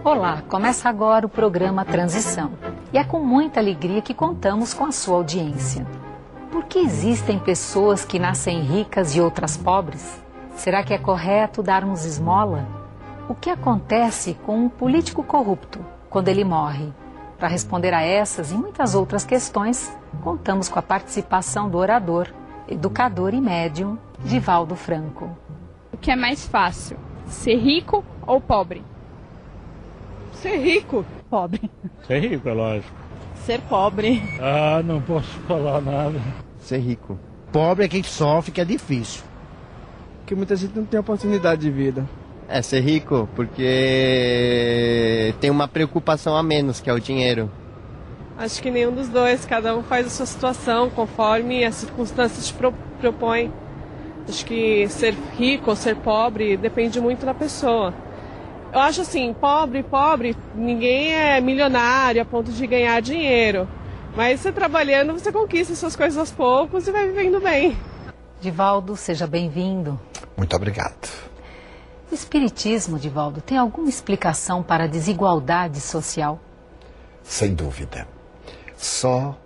Olá, começa agora o programa Transição. E é com muita alegria que contamos com a sua audiência. Por que existem pessoas que nascem ricas e outras pobres? Será que é correto darmos esmola? O que acontece com um político corrupto quando ele morre? Para responder a essas e muitas outras questões, contamos com a participação do orador, educador e médium, Divaldo Franco. O que é mais fácil, ser rico ou pobre? Ser rico. Pobre. Ser rico, é lógico. Ser pobre. Ah, não posso falar nada. Ser rico. Pobre é quem sofre, que é difícil. Porque muita gente não tem oportunidade de vida. É ser rico porque tem uma preocupação a menos, que é o dinheiro. Acho que nenhum dos dois, cada um faz a sua situação conforme as circunstâncias te propõem. Acho que ser rico ou ser pobre depende muito da pessoa. Eu acho assim, pobre, ninguém é milionário a ponto de ganhar dinheiro. Mas você trabalhando, você conquista suas coisas aos poucos e vai vivendo bem. Divaldo, seja bem-vindo. Muito obrigado. O Espiritismo, Divaldo, tem alguma explicação para a desigualdade social? Sem dúvida. Só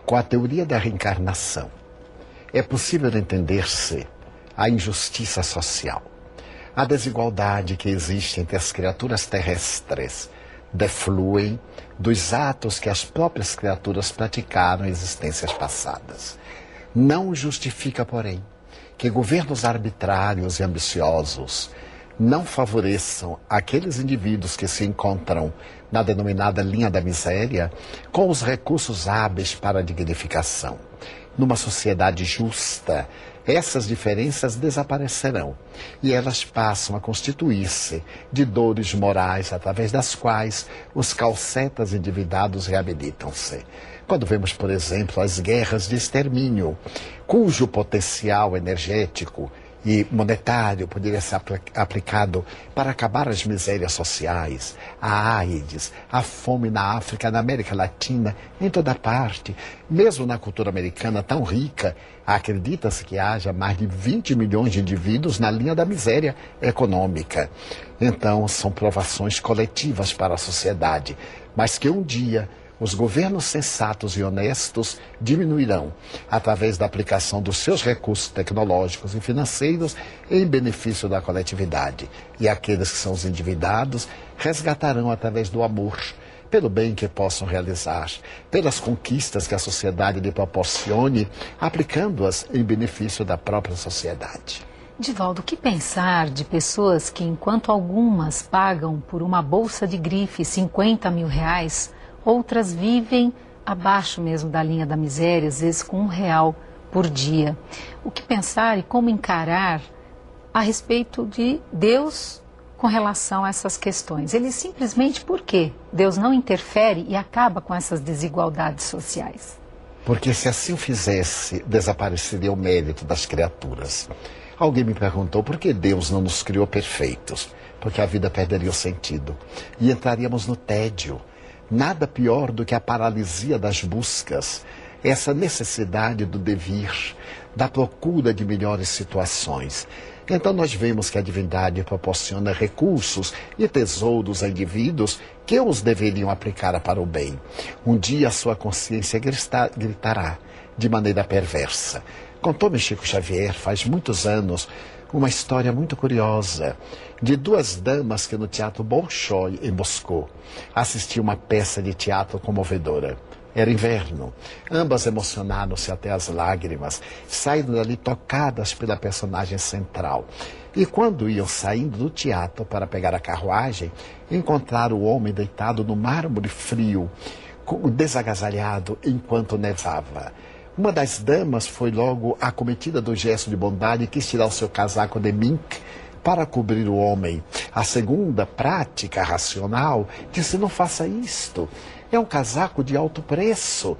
com a teoria da reencarnação é possível entender-se a injustiça social. A desigualdade que existe entre as criaturas terrestres defluem dos atos que as próprias criaturas praticaram em existências passadas. Não justifica, porém, que governos arbitrários e ambiciosos não favoreçam aqueles indivíduos que se encontram na denominada linha da miséria com os recursos hábeis para a dignificação. Numa sociedade justa, essas diferenças desaparecerão e elas passam a constituir-se de dores morais através das quais os calcetas endividados reabilitam-se. Quando vemos, por exemplo, as guerras de extermínio, cujo potencial energético e monetário poderia ser aplicado para acabar as misérias sociais, a AIDS, a fome na África, na América Latina, em toda parte. Mesmo na cultura americana tão rica, acredita-se que haja mais de 20 milhões de indivíduos na linha da miséria econômica. Então, são provações coletivas para a sociedade, mas que um dia os governos sensatos e honestos diminuirão através da aplicação dos seus recursos tecnológicos e financeiros em benefício da coletividade. E aqueles que são os endividados resgatarão através do amor, pelo bem que possam realizar, pelas conquistas que a sociedade lhe proporcione, aplicando-as em benefício da própria sociedade. Divaldo, o que pensar de pessoas que, enquanto algumas pagam por uma bolsa de grife 50 mil reais, outras vivem abaixo mesmo da linha da miséria, às vezes com R$1 por dia. O que pensar e como encarar a respeito de Deus com relação a essas questões? Ele simplesmente, por quê? Deus não interfere e acaba com essas desigualdades sociais? Porque se assim fizesse, desapareceria o mérito das criaturas. Alguém me perguntou por que Deus não nos criou perfeitos? Porque a vida perderia o sentido e entraríamos no tédio. Nada pior do que a paralisia das buscas, essa necessidade do devir, da procura de melhores situações. Então nós vemos que a divindade proporciona recursos e tesouros a indivíduos que os deveriam aplicar para o bem. Um dia a sua consciência gritará de maneira perversa. Contou-me Chico Xavier, faz muitos anos, uma história muito curiosa de duas damas que no Teatro Bolshoi, em Moscou, assistiam uma peça de teatro comovedora. Era inverno. Ambas emocionaram-se até as lágrimas, saindo dali tocadas pela personagem central. E quando iam saindo do teatro para pegar a carruagem, encontraram o homem deitado no mármore frio, desagasalhado enquanto nevava. Uma das damas foi logo acometida do gesto de bondade e quis tirar o seu casaco de mink para cobrir o homem. A segunda, prática, racional, disse: não faça isto. É um casaco de alto preço.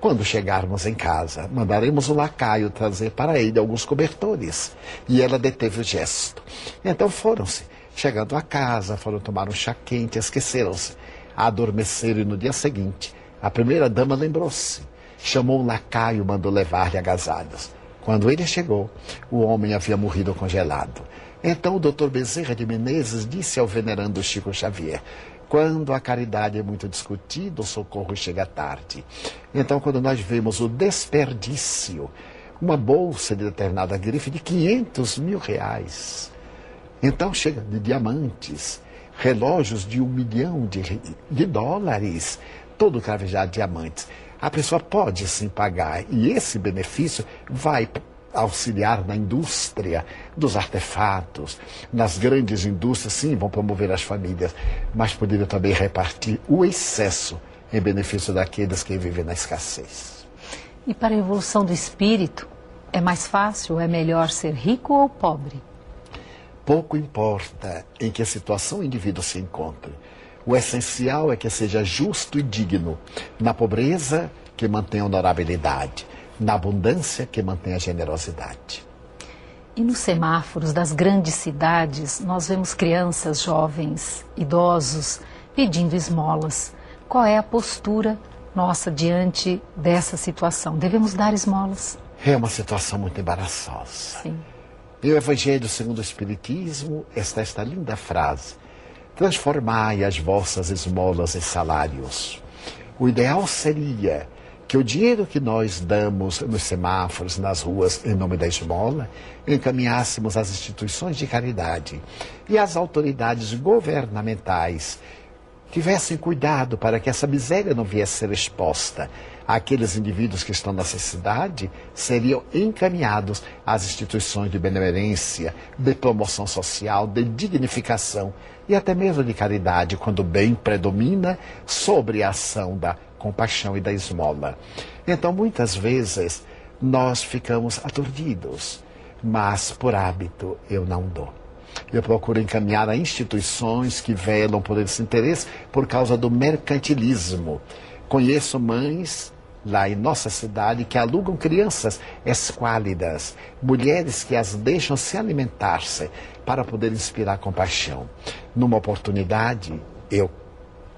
Quando chegarmos em casa, mandaremos o lacaio trazer para ele alguns cobertores. E ela deteve o gesto. Então foram-se. Chegando a casa, foram tomar um chá quente, esqueceram-se. Adormeceram e no dia seguinte, a primeira dama lembrou-se. Chamou um lacaio e mandou levar-lhe agasalhos. Quando ele chegou, o homem havia morrido congelado. Então o doutor Bezerra de Menezes disse ao venerando Chico Xavier: quando a caridade é muito discutida, o socorro chega tarde. Então, quando nós vemos o desperdício, uma bolsa de determinada grife de 500 mil reais, então chega de diamantes, relógios de 1 milhão de dólares, todo cravejado de diamantes. A pessoa pode sim pagar, e esse benefício vai auxiliar na indústria dos artefatos, nas grandes indústrias, sim, vão promover as famílias, mas poderia também repartir o excesso em benefício daqueles que vivem na escassez. E para a evolução do espírito, é mais fácil, é melhor ser rico ou pobre? Pouco importa em que situação o indivíduo se encontre. O essencial é que seja justo e digno. Na pobreza, que mantenha a honorabilidade. Na abundância, que mantenha a generosidade. E nos semáforos das grandes cidades, nós vemos crianças, jovens, idosos pedindo esmolas. Qual é a postura nossa diante dessa situação? Devemos dar esmolas? É uma situação muito embaraçosa. Sim. E o Evangelho segundo o Espiritismo está esta linda frase: transformai as vossas esmolas em salários. O ideal seria que o dinheiro que nós damos nos semáforos, nas ruas, em nome da esmola, encaminhássemos às instituições de caridade e às autoridades governamentais tivessem cuidado para que essa miséria não viesse a ser exposta. Aqueles indivíduos que estão na necessidade seriam encaminhados às instituições de benemerência, de promoção social, de dignificação e até mesmo de caridade, quando o bem predomina sobre a ação da compaixão e da esmola. Então, muitas vezes, nós ficamos aturdidos, mas por hábito eu não dou. Eu procuro encaminhar a instituições que velam por esse interesse por causa do mercantilismo. Conheço mães lá em nossa cidade que alugam crianças esquálidas, mulheres que as deixam se alimentar-se para poder inspirar compaixão. Numa oportunidade, eu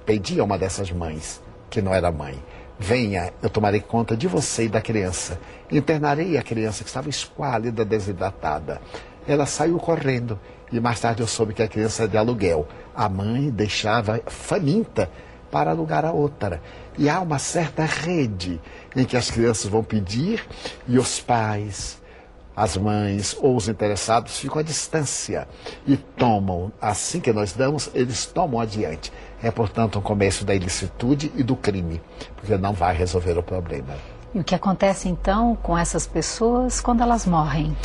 pedi a uma dessas mães, que não era mãe: venha, eu tomarei conta de você e da criança. Internarei a criança que estava esquálida, desidratada. Ela saiu correndo e mais tarde eu soube que a criança era de aluguel. A mãe deixava faminta para alugar a outra. E há uma certa rede em que as crianças vão pedir e os pais, as mães ou os interessados ficam à distância e tomam, assim que nós damos, eles tomam adiante. É, portanto, um comércio da ilicitude e do crime, porque não vai resolver o problema. E o que acontece, então, com essas pessoas quando elas morrem?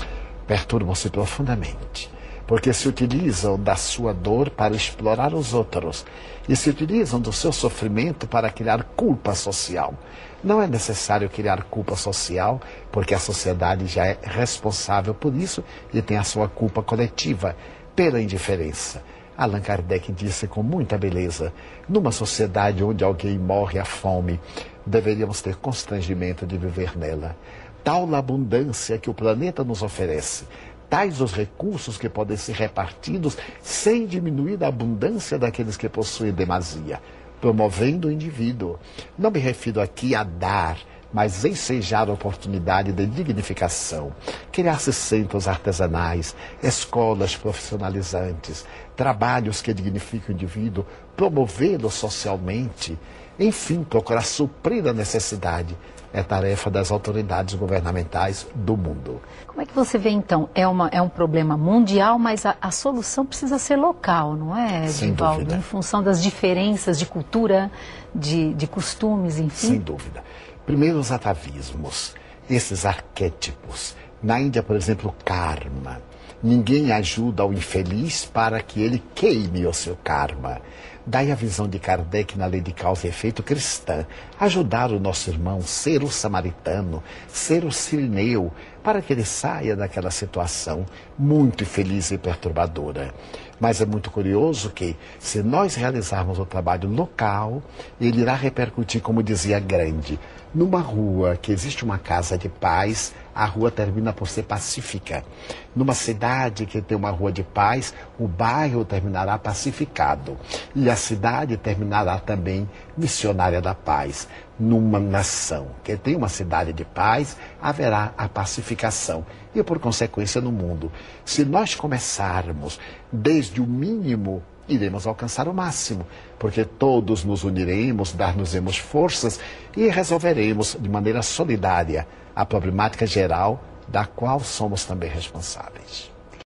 Perturbam-se profundamente, porque se utilizam da sua dor para explorar os outros e se utilizam do seu sofrimento para criar culpa social. Não é necessário criar culpa social, porque a sociedade já é responsável por isso e tem a sua culpa coletiva pela indiferença. Allan Kardec disse com muita beleza: numa sociedade onde alguém morre à fome, deveríamos ter constrangimento de viver nela. Tal a abundância que o planeta nos oferece, tais os recursos que podem ser repartidos sem diminuir a abundância daqueles que possuem demasia, promovendo o indivíduo. Não me refiro aqui a dar, mas ensejar a oportunidade de dignificação, criar-se centros artesanais, escolas profissionalizantes, trabalhos que dignificam o indivíduo, promovê-lo socialmente, enfim, procurar suprir a necessidade. É tarefa das autoridades governamentais do mundo. Como é que você vê, então? É um problema mundial, mas a solução precisa ser local, não é, Divaldo? Sem dúvida. Em função das diferenças de cultura, de costumes, enfim? Sem dúvida. Primeiro, os atavismos, esses arquétipos. Na Índia, por exemplo, o karma. Ninguém ajuda o infeliz para que ele queime o seu karma. Daí a visão de Kardec na lei de causa e efeito cristã. Ajudar o nosso irmão, ser o samaritano, ser o sirineu, para que ele saia daquela situação muito infeliz e perturbadora. Mas é muito curioso que, se nós realizarmos o trabalho local, ele irá repercutir, como dizia Grande. Numa rua que existe uma casa de paz, a rua termina por ser pacífica. Numa cidade que tem uma rua de paz, o bairro terminará pacificado. E a cidade terminará também missionária da paz. Numa nação que tem uma cidade de paz, haverá a pacificação e, por consequência, no mundo. Se nós começarmos desde o mínimo, iremos alcançar o máximo, porque todos nos uniremos, dar-nos-emos forças e resolveremos de maneira solidária a problemática geral da qual somos também responsáveis.